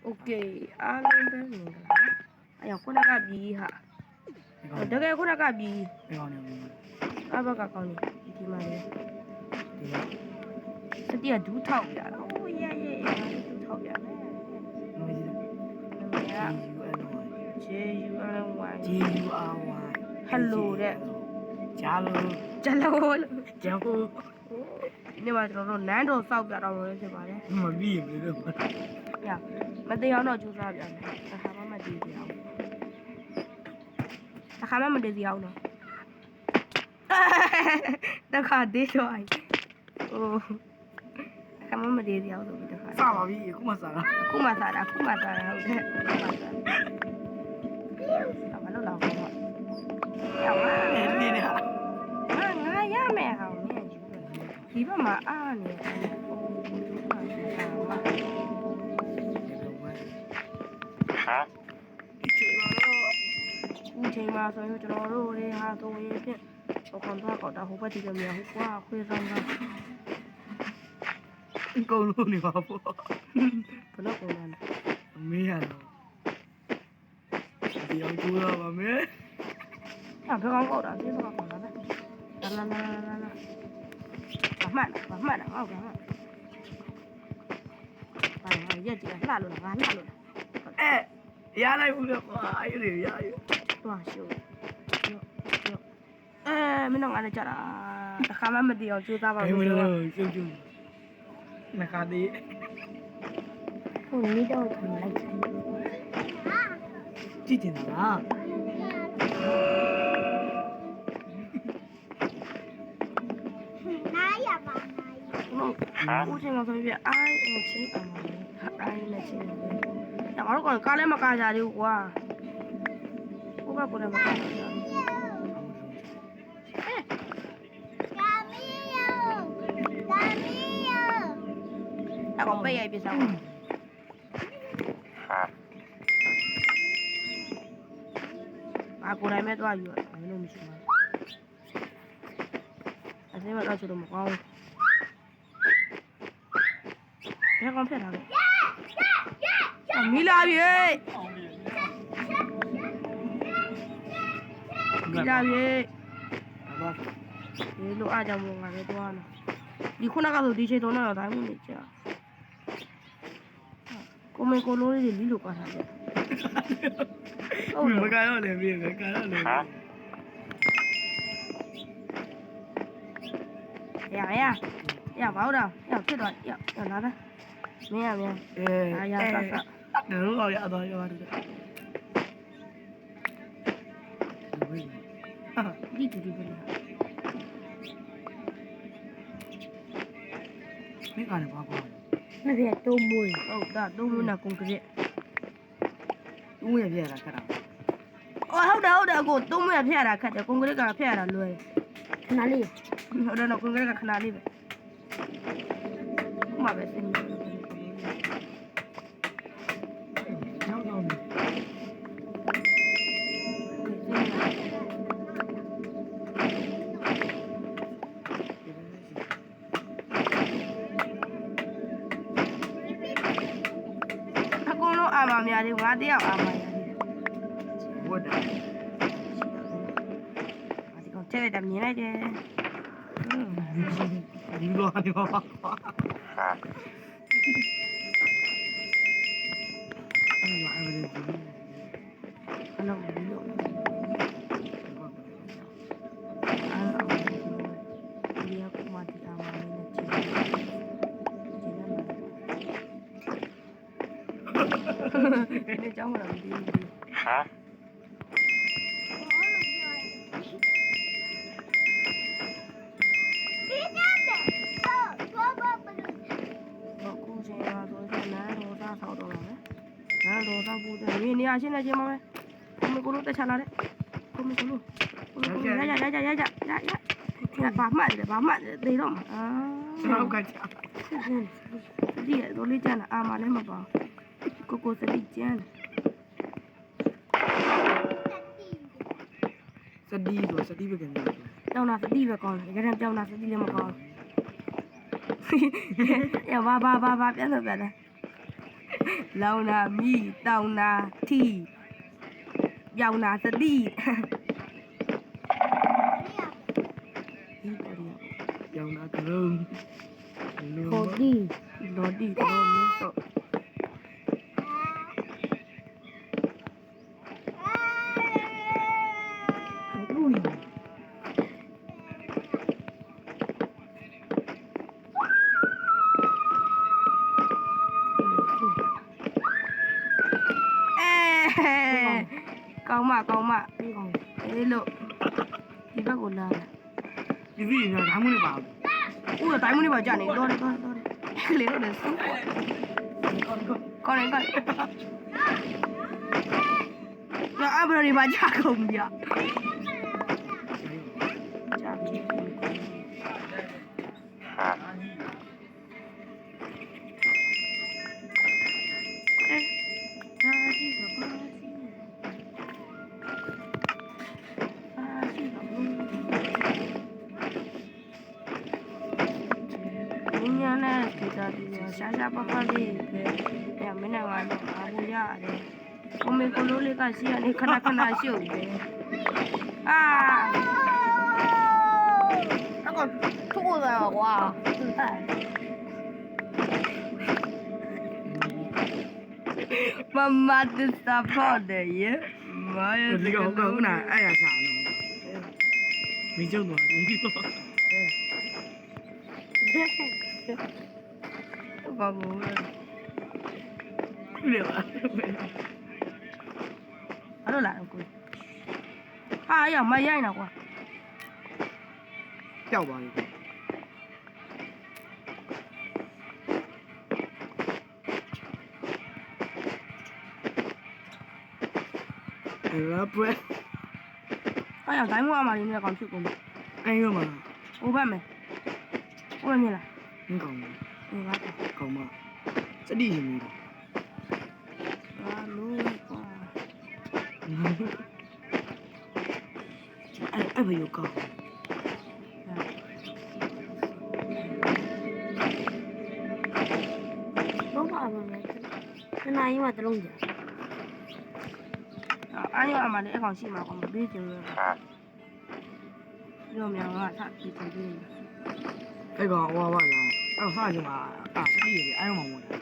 ok alo bên mình ai học con cái gì hả đó cái con cái gì à bác cả con này thì mà đi cái gì đủ thầu vậy ôi yeah đủ thầu vậy J-U-R-Y hello đấy Chalo nhưng mà nó nán đồ sau cả rồi thì phải đấy mà bi rồi đó ya mà đây nó chú ra vậy ta khám mà đi gì không ta khám mà đi gì không nó ta khá đi rồi ô khám mà đi gì không rồi ta khá sao mà bi cũng mà sao đâu thế tao mà nó lâu không đâu á đi đi hả ngay ya mẹ không nè thì mà nè hả cụ thể mà rồi cho nó rồi đi ha tôi biết còn thoa cỏ đào hộp thì cái miếng hộp qua khuya rong ra câu luôn đi vào phố nó còn là miền thì ông chú đâu mà mẹ phải con cậu đã biết nó còn là la bả mặn ngao cả phải giờ chỉ là luôn ê ya này cũng được ai để ya wow siêu mình đang ăn chả là khám mà đi ở chưa ta vào rồi chưa là khá đi không biết đâu thằng này chi tiền nào cụ thể mà thôi việc ai mà chính ai là chính chẳng có còn cá lên mà cá già đi qua cô bác cô này mà cá già còn bây giờ biết sao cô này mẹ tôi rồi nó mình chịu mà thế mà nó chịu được một con thế con phải làm Mila về Mila về lúc ai chẳng muốn cái toa này đi khu nào cả rồi đi chơi toa nào thái muốn đi chơi cô lôi để đi lúc cả thằng mình mới cái đó để việc cái đó để ya bảo đâu ya chết rồi ya nói đấy mẹ ya đúng rồi ya rồi đi từ đi bên này mấy cái này bao bao nó về tôm mùi đã tôm mùi nào cũng cái gì đúng rồi về là cái nào không đâu cô tôm mùi là phải là cái đấy cũng cái cái phải là lười khana đi đâu nó cũng cái khana đi vậy mà về xin mà mẹ đi qua đi à mà buồn đấy thì còn chơi đầm như này đi đi lo đi lo Ini cháu mà làm đi hả cô chơi mà tôi sẽ ná đồ ra thầu đồ đấy ná đồ ra phụ đấy nhìn đi à trên này trên mà không có lúc tay chặt là đấy không có lúc dạ bám mặn đấy đâu mà sao cái chả đi rồi đi chân à mà lấy mà bảo cô sẽ đi chân sẽ đi về cái gì đâu nào sẽ đi về còn cái thằng châu nào sẽ đi lên mà còn ba biết rồi vậy này လောင်နာမီတောင်နာထီပြောင်နာစတိဒီပေါ်ရ ရောင်နာကလုံး ခေါ်ဒီလော်ဒီတော့မင်းတော့လူနီကောင်းမကောင်းမအေးလို့ဒီဘက်ကိုလာလာ ဒီစီကဓာတ်မှုနဲ့ပါ ဦးတော့တိုင်းမနေပါကြနေတော့တယ်လေတော့လည်းစုကောင်းကောင်းလာအဘရဒီမှာကြာကုန်ပြကြာပြီရှာရှာပပလေးပဲအဲ့မင်းနဲ့ကတော့အားကိုရတယ်ကိုမေကိုလိုလေးကစီကနေခဏခဏရှုပ်တယ်အာအကောထိုးတယ်ကွာမမတစပေါ်တယ်ရမရ ဒီကောင်ကခုနအဲ့ရချာနော်မင်းကျုံတော့ဒီတော့ ဘာဘူးလဲ လေပါ အဲ့လိုလာတော့ကိုဟာရမရိုက်တော့ကွာ ကြောက်ပါလေအဲ့ပွဲ အဲ့ရတိုင်းမအမားလေးနဲ့ကောင်ဖြစ်ကုန်ပြီ အဲ့ရောမှာ ဟိုဘက်မယ်ဟိုဘက်မြင်လား မင်းကောင်း ဒီမှာ ကောင်းမစတိရင်နေတာ အာလို့ကွာ အဲ့ဘယ်ရောကောင်း တော့ပါမလဲခဏကြီးမှတလုံးကြ အဲ့ရအမားလေးအကောင်ရှိမှာကောင်မပေးချင်ဘူးပြောမြောင်ကထပြီးချင်ပြီး အဲ့ကောင်ဝါဝါလာအဲ့ဟာကျမစတိရအဲ့ရောမှာမို့တယ်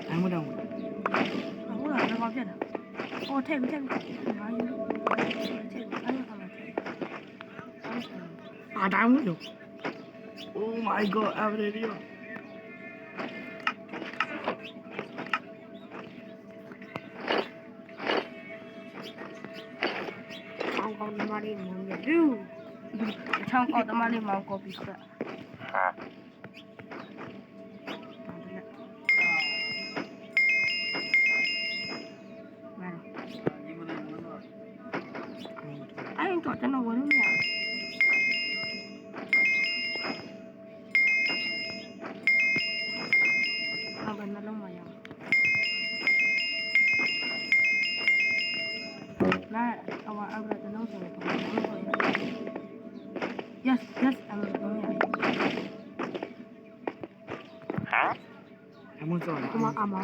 အဲ့မို့တော့ ဟိုကတော့ဘာဖြစ်လဲဟိုထိတ်ဘာယူထိတ်အဲ့ရကောင်မထိတ် ဒါမှမဟုတ် Oh my god everybody ကောင်းကောင်းဒီမလေးမောင်ရလူ ချောင်းကောက်တမလေးမောင်ကောပြီးဆက်အဲ့တော့ကျွန်တော်ဝင်လို့မရဘူးဘယ်နှလုံးမရလာအဝအဘရတလုံးဆိုတော့ Yes I'm going to အမစော အမအမ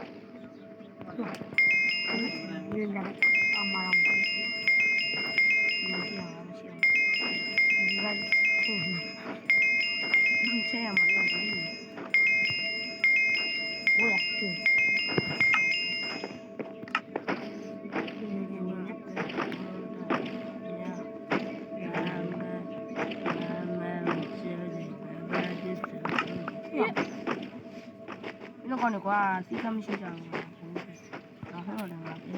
ဒီနေ့အမရမ်းပါဒီက ချဲရမှာလို့ဒီ ဝေးရ ဒီကောင်ကွာစီးကမရှိကြဘူးတော့ဟောတော့လည်းငါပြင်း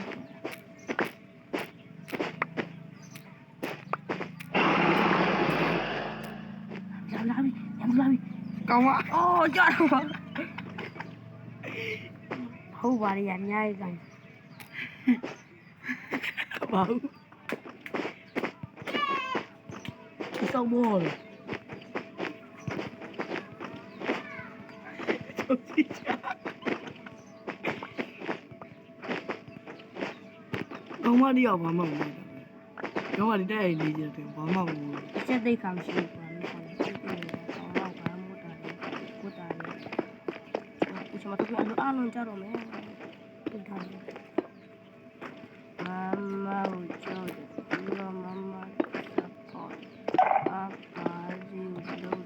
တယ်လာပြီကောင်းမ အော်ကြာတော့ ဟုတ်ပါလေရအများကြီးကန် ဘာဘူးစောမော်ကောင်းမဒီအောင်ဘာမှမဟုတ်ဘူးကောင်းမဒီတဲ့နေကြတယ်ဘာမှမဟုတ်ဘူး အချက်သိခံရှိကွာမခေါ်ဘူးသိတယ်ကောင်းတော့ဘာမို့တာလဲကိုတာလဲဦးချမတော့အားလုံးကြတော့မယ် ဟုတ်တယ် မမကိုကြောက်တယ်ပြီးတော့မမ support အပါစီလို့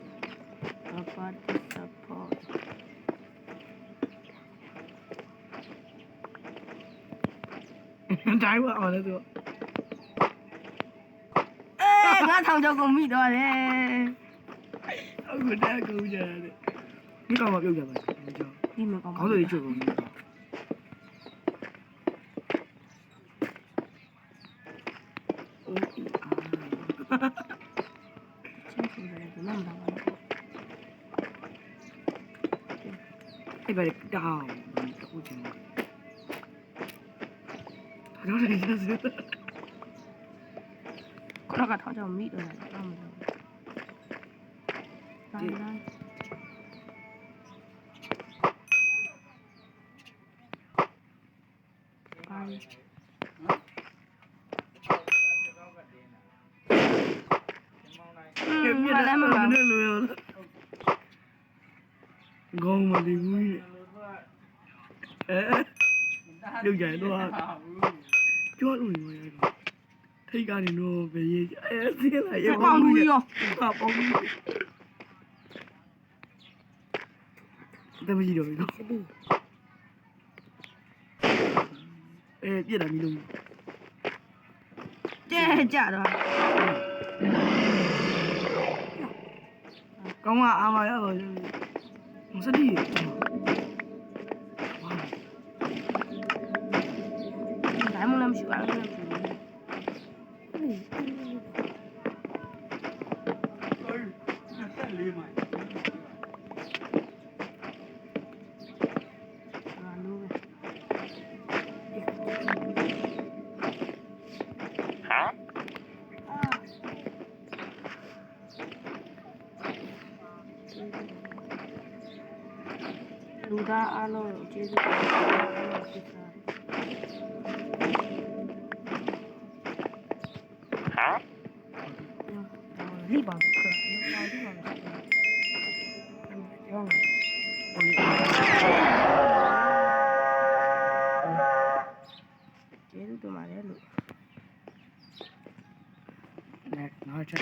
ပပ support တိုင်းဝအောင်လေသူ ငါထောင်ချောက်ကိုမိတော့တယ် အခုတက်ကုန်ကြတယ်ဒီကောင်မပြုတ်ကြပါဘူးကြောက် ဒီမကောင် ခေါင်းတွေချွတ်ကုန်ပြီ ချင်းချူတယ်ဘယ်မှမလာပါဘူး အဲ့ပဲတောင်းတူချင်တယ်တော့လည်းရစ ခုနကထောင်ချောက်မိတော့တယ်ဘာမှမလုပ်ဘူးတိုင်းပြတ်တယ်မလားလို့ရောဂုံမလီဘူးပြုတ်ကြတော့ကျွတ်လို့ရထိတ်ကနေတော့ဘယ်ရေးဆင်းလာရ ပေါင်လူရော ပေါင်ဘူးတမကြီးတော့ပြီနော် စတိ ပြက်တာမီလို့ တဲကြတော့ ကောင်းကအာမရတော့မစတိ ဒါမှလည်းမရှိဘူးအဲ့လိုမရှိဘူး အာလို့ပဲလူသားအားလုံးကိုကျေးဇူးတင်ပါတယ်လိပါဘူးခါလောက်ဒီမှာမရှိဘူးရောင်းကျေးဇူးတင်ပါတယ်လို့ နောက်ချက်